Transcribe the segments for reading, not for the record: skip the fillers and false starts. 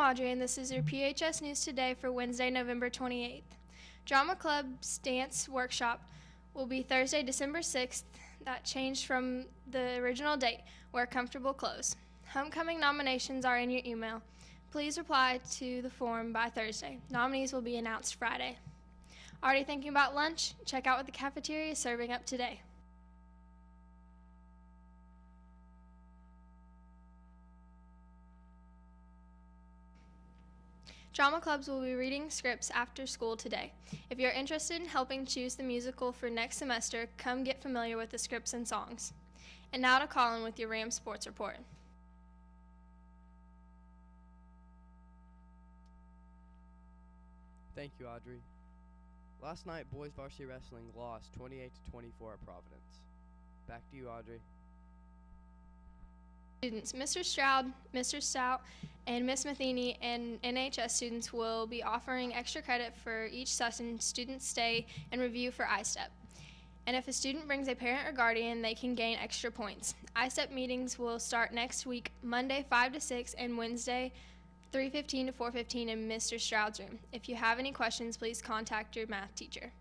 Audrey, and this is your PHS News Today for Wednesday, November 28th. Drama Club's dance workshop will be Thursday, December 6th. That changed from the original date. Wear comfortable clothes. Homecoming nominations are in your email. Please reply to the form by Thursday. Nominees will be announced Friday. Already thinking about lunch? Check out what the cafeteria is serving up today. Drama clubs will be reading scripts after school today. If you're interested in helping choose the musical for next semester, come get familiar with the scripts and songs. And now to Colin with your Rams Sports Report. Thank you, Audrey. Last night, boys varsity wrestling lost 28-24 at Providence. Back to you, Audrey. Students, Mr. Stroud, Mr. Stout, and Miss Matheny and NHS students will be offering extra credit for each session students stay and review for iStep. And if a student brings a parent or guardian, they can gain extra points. iStep meetings will start next week, Monday 5 to 6 and Wednesday 3:15 to 4:15 in Mr. Stroud's room. If you have any questions, please contact your math teacher.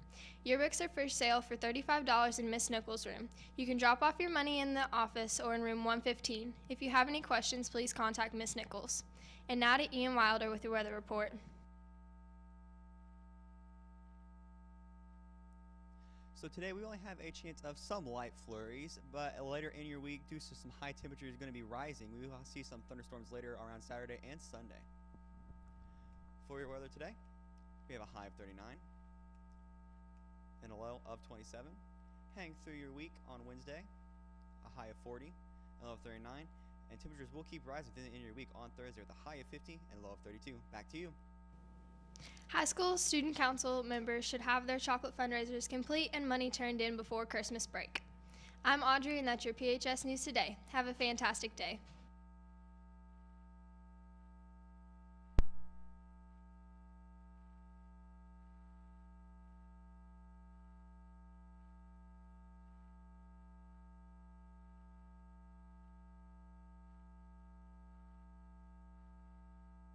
Yearbooks are for sale for $35 in Miss Nichols' room. You can drop off your money in the office or in room 115. If you have any questions, please contact Miss Nichols. And now to Ian Wilder with your weather report. So today we only have a chance of some light flurries, but later in your week, due to some high temperatures going to be rising, we will see some thunderstorms later around Saturday and Sunday. For your weather today, we have a high of 39 and a low of 27. Heading through your week on Wednesday, a high of 40 and a low of 39, and temperatures will keep rising within the end of your week on Thursday with a high of 50 and a low of 32. Back to you. High school student council members should have their chocolate fundraisers complete and money turned in before Christmas break. I'm Audrey, and that's your PHS News Today. Have a fantastic day.